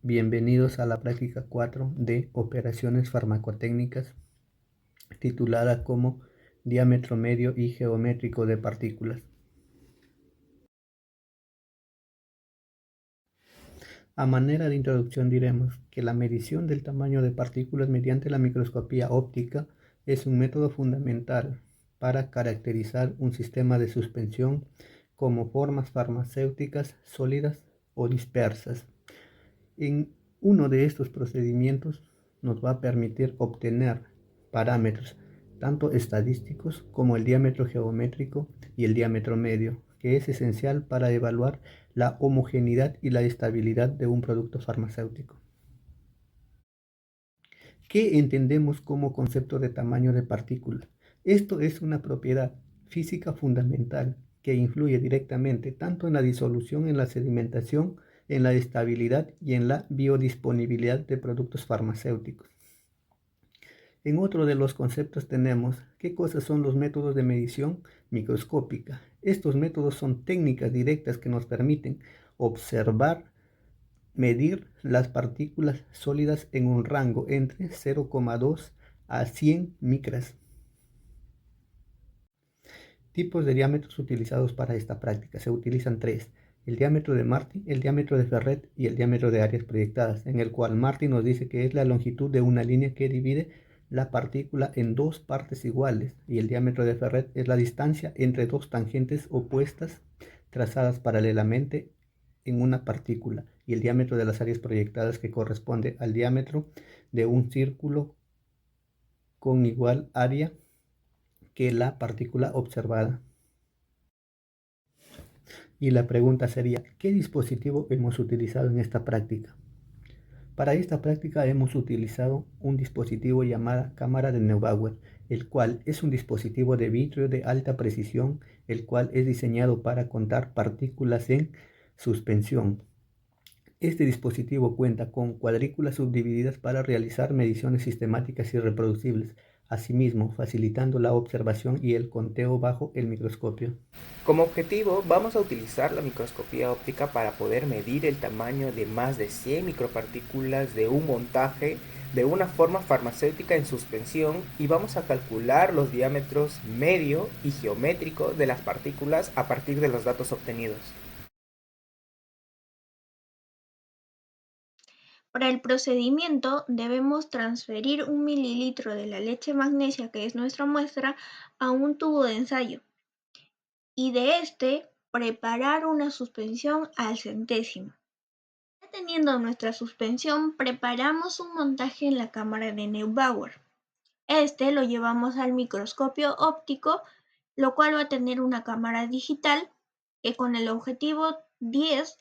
Bienvenidos a la práctica 4 de operaciones farmacotécnicas, titulada como diámetro medio y geométrico de partículas. A manera de introducción diremos que la medición del tamaño de partículas mediante la microscopía óptica es un método fundamental para caracterizar un sistema de suspensión como formas farmacéuticas sólidas o dispersas. En uno de estos procedimientos nos va a permitir obtener parámetros tanto estadísticos como el diámetro geométrico y el diámetro medio, que es esencial para evaluar la homogeneidad y la estabilidad de un producto farmacéutico. ¿Qué entendemos como concepto de tamaño de partícula? Esto es una propiedad física fundamental que influye directamente tanto en la disolución, en la sedimentación, en la estabilidad y en la biodisponibilidad de productos farmacéuticos. En otro de los conceptos tenemos qué cosas son los métodos de medición microscópica. Estos métodos son técnicas directas que nos permiten observar, medir las partículas sólidas en un rango entre 0,2 a 100 micras. Tipos de diámetros utilizados para esta práctica. Se utilizan tres: el diámetro de Marty, el diámetro de Ferret y el diámetro de áreas proyectadas, en el cual Marty nos dice que es la longitud de una línea que divide la partícula en dos partes iguales, y el diámetro de Ferret es la distancia entre dos tangentes opuestas trazadas paralelamente en una partícula, y el diámetro de las áreas proyectadas, que corresponde al diámetro de un círculo con igual área que la partícula observada. Y la pregunta sería, ¿qué dispositivo hemos utilizado en esta práctica? Para esta práctica hemos utilizado un dispositivo llamado cámara de Neubauer, el cual es un dispositivo de vidrio de alta precisión, el cual es diseñado para contar partículas en suspensión. Este dispositivo cuenta con cuadrículas subdivididas para realizar mediciones sistemáticas y reproducibles, asimismo facilitando la observación y el conteo bajo el microscopio. Como objetivo, vamos a utilizar la microscopía óptica para poder medir el tamaño de más de 100 micropartículas de un montaje de una forma farmacéutica en suspensión, y vamos a calcular los diámetros medio y geométrico de las partículas a partir de los datos obtenidos. Para el procedimiento debemos transferir 1 mililitro de la leche magnesia, que es nuestra muestra, a un tubo de ensayo, y de este preparar una suspensión al centésimo. Ya teniendo nuestra suspensión, preparamos un montaje en la cámara de Neubauer. Este lo llevamos al microscopio óptico, lo cual va a tener una cámara digital que con el objetivo 10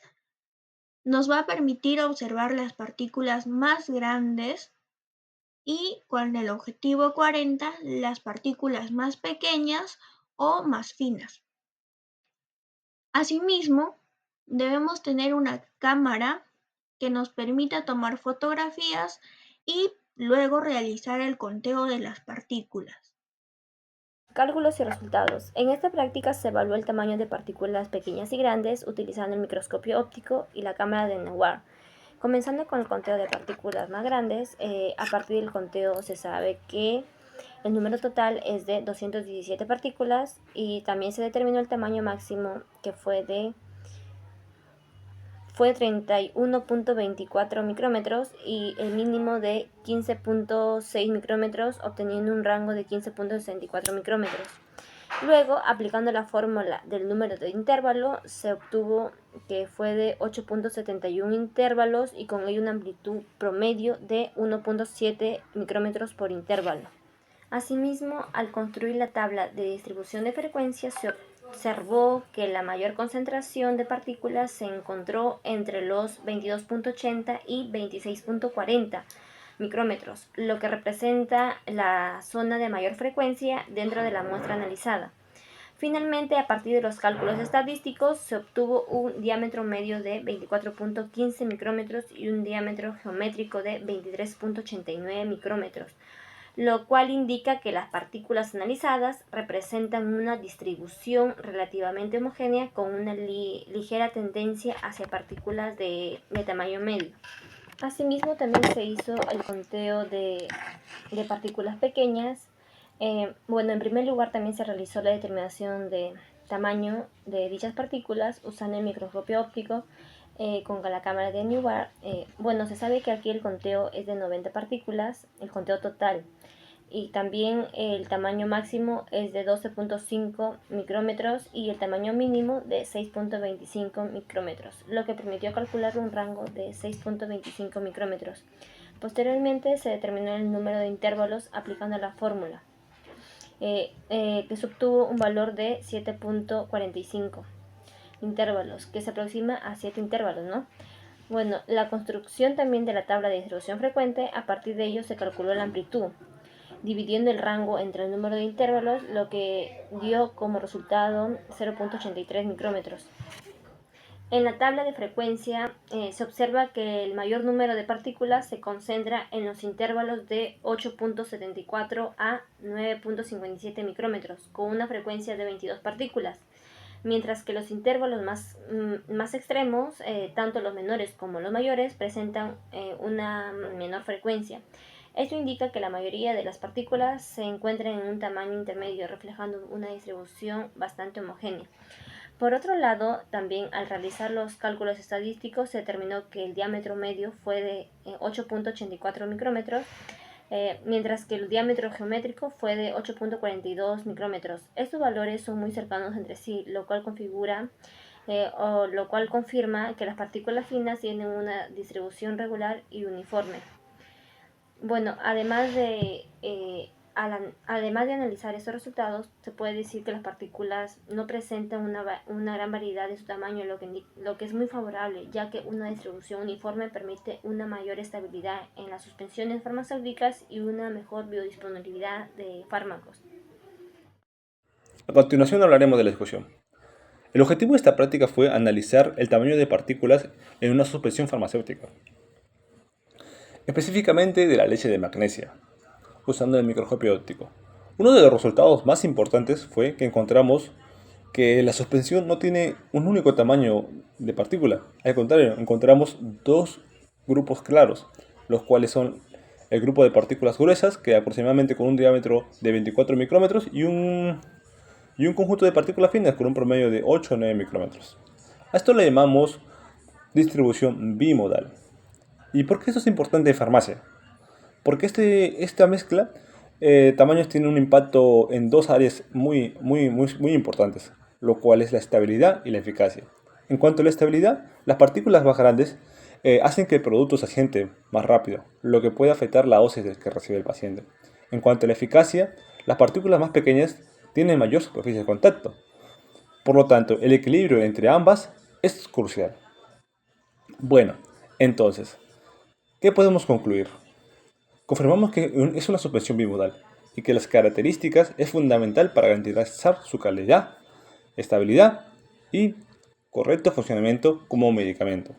nos va a permitir observar las partículas más grandes, y con el objetivo 40 las partículas más pequeñas o más finas. Asimismo, debemos tener una cámara que nos permita tomar fotografías y luego realizar el conteo de las partículas. Cálculos y resultados. En esta práctica se evaluó el tamaño de partículas pequeñas y grandes utilizando el microscopio óptico y la cámara de Neubauer. Comenzando con el conteo de partículas más grandes, a partir del conteo se sabe que el número total es de 217 partículas, y también se determinó el tamaño máximo, que fue 31.24 micrómetros, y el mínimo de 15.6 micrómetros, obteniendo un rango de 15.64 micrómetros. Luego, aplicando la fórmula del número de intervalo, se obtuvo que fue de 8.71 intervalos, y con ello una amplitud promedio de 1.7 micrómetros por intervalo. Asimismo, al construir la tabla de distribución de frecuencias, se observó que la mayor concentración de partículas se encontró entre los 22.80 y 26.40 micrómetros, lo que representa la zona de mayor frecuencia dentro de la muestra analizada. Finalmente, a partir de los cálculos estadísticos, se obtuvo un diámetro medio de 24.15 micrómetros y un diámetro geométrico de 23.89 micrómetros, lo cual indica que las partículas analizadas representan una distribución relativamente homogénea con una ligera tendencia hacia partículas de tamaño medio. Asimismo, también se hizo el conteo de partículas pequeñas. En primer lugar también se realizó la determinación de tamaño de dichas partículas usando el microscopio óptico con la cámara de Newbar. Se sabe que aquí el conteo es de 90 partículas, el conteo total. Y también el tamaño máximo es de 12.5 micrómetros y el tamaño mínimo de 6.25 micrómetros, lo que permitió calcular un rango de 6.25 micrómetros. Posteriormente se determinó el número de intervalos aplicando la fórmula, que se obtuvo un valor de 7.45 intervalos, que se aproxima a 7 intervalos, ¿no? La construcción también de la tabla de distribución frecuente, a partir de ello se calculó la amplitud, dividiendo el rango entre el número de intervalos, lo que dio como resultado 0.83 micrómetros. En la tabla de frecuencia se observa que el mayor número de partículas se concentra en los intervalos de 8.74 a 9.57 micrómetros, con una frecuencia de 22 partículas, mientras que los intervalos más extremos, tanto los menores como los mayores, presentan una menor frecuencia. Esto indica que la mayoría de las partículas se encuentran en un tamaño intermedio, reflejando una distribución bastante homogénea. Por otro lado, también al realizar los cálculos estadísticos se determinó que el diámetro medio fue de 8.84 micrómetros, mientras que el diámetro geométrico fue de 8.42 micrómetros. Estos valores son muy cercanos entre sí, lo cual confirma que las partículas finas tienen una distribución regular y uniforme. Además de analizar estos resultados, se puede decir que las partículas no presentan una gran variedad de su tamaño, lo que es muy favorable, ya que una distribución uniforme permite una mayor estabilidad en las suspensiones farmacéuticas y una mejor biodisponibilidad de fármacos. A continuación hablaremos de la discusión. El objetivo de esta práctica fue analizar el tamaño de partículas en una suspensión farmacéutica, específicamente de la leche de magnesia, usando el microscopio óptico. Uno de los resultados más importantes fue que encontramos que la suspensión no tiene un único tamaño de partícula. Al contrario, encontramos dos grupos claros, los cuales son el grupo de partículas gruesas, que aproximadamente con un diámetro de 24 micrómetros, y un conjunto de partículas finas con un promedio de 8 o 9 micrómetros. A esto le llamamos distribución bimodal. ¿Y por qué esto es importante en farmacia? Porque esta mezcla tamaños tiene un impacto en dos áreas muy importantes, lo cual es la estabilidad y la eficacia. En cuanto a la estabilidad, las partículas más grandes hacen que el producto se asiente más rápido, lo que puede afectar la dosis que recibe el paciente. En cuanto a la eficacia, las partículas más pequeñas tienen mayor superficie de contacto. Por lo tanto, el equilibrio entre ambas es crucial. Entonces, ¿qué podemos concluir? Confirmamos que es una suspensión bimodal y que las características es fundamental para garantizar su calidad, estabilidad y correcto funcionamiento como medicamento.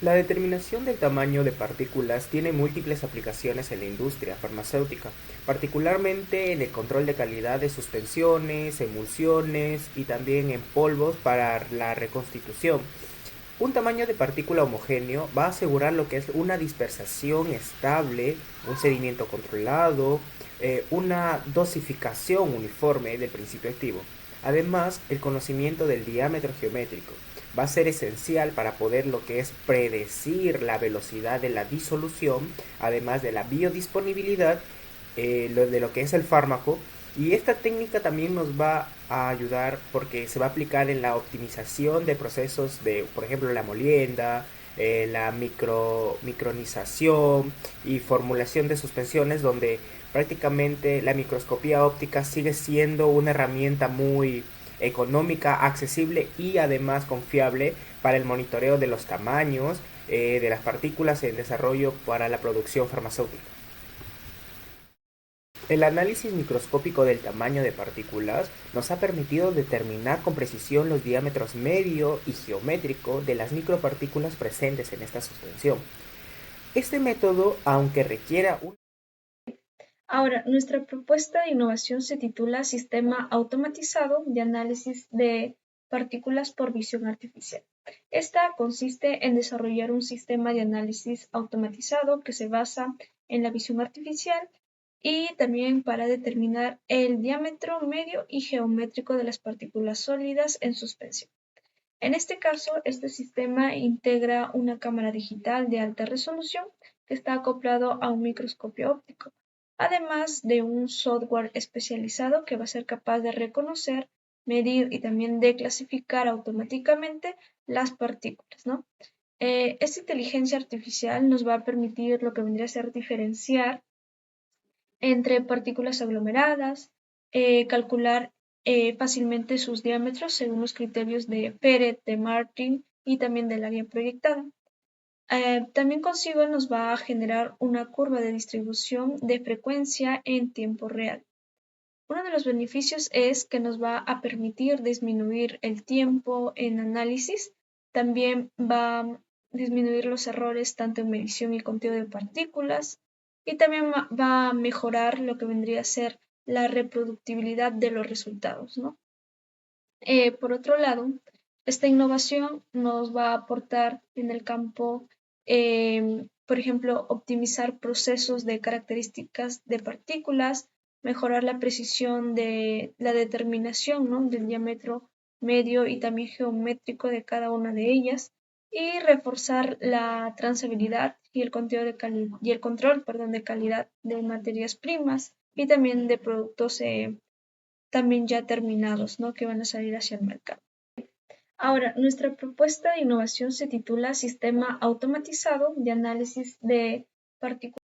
La determinación del tamaño de partículas tiene múltiples aplicaciones en la industria farmacéutica, particularmente en el control de calidad de suspensiones, emulsiones y también en polvos para la reconstitución. Un tamaño de partícula homogéneo va a asegurar lo que es una dispersación estable, un seguimiento controlado, una dosificación uniforme del principio activo. Además, el conocimiento del diámetro geométrico va a ser esencial para poder lo que es predecir la velocidad de la disolución, además de la biodisponibilidad de lo que es el fármaco. Y esta técnica también nos va a ayudar porque se va a aplicar en la optimización de procesos de, por ejemplo, la molienda, la micronización y formulación de suspensiones, donde prácticamente la microscopía óptica sigue siendo una herramienta muy económica, accesible y además confiable para el monitoreo de los tamaños de las partículas en desarrollo para la producción farmacéutica. El análisis microscópico del tamaño de partículas nos ha permitido determinar con precisión los diámetros medio y geométrico de las micropartículas presentes en esta suspensión. Este método, aunque requiera un... Ahora, nuestra propuesta de innovación se titula Sistema Automatizado de Análisis de partículas por visión artificial. Esta consiste en desarrollar un sistema de análisis automatizado que se basa en la visión artificial y también para determinar el diámetro medio y geométrico de las partículas sólidas en suspensión. En este caso, este sistema integra una cámara digital de alta resolución que está acoplado a un microscopio óptico, además de un software especializado que va a ser capaz de reconocer, medir y también de clasificar automáticamente las partículas, ¿no? Esta inteligencia artificial nos va a permitir lo que vendría a ser diferenciar entre partículas aglomeradas, calcular fácilmente sus diámetros según los criterios de Peret, de Martin y también del área proyectada. También consigo nos va a generar una curva de distribución de frecuencia en tiempo real. Uno de los beneficios es que nos va a permitir disminuir el tiempo en análisis, también va a disminuir los errores tanto en medición y conteo de partículas, y también va a mejorar lo que vendría a ser la reproductibilidad de los resultados, ¿no? Por otro lado, esta innovación nos va a aportar en el campo, por ejemplo, optimizar procesos de características de partículas, mejorar la precisión de la determinación, ¿no?, del diámetro medio y también geométrico de cada una de ellas, y reforzar la trazabilidad y el control de calidad de materias primas y también de productos también ya terminados, ¿no?, que van a salir hacia el mercado. Ahora, nuestra propuesta de innovación se titula Sistema Automatizado de Análisis de Partículas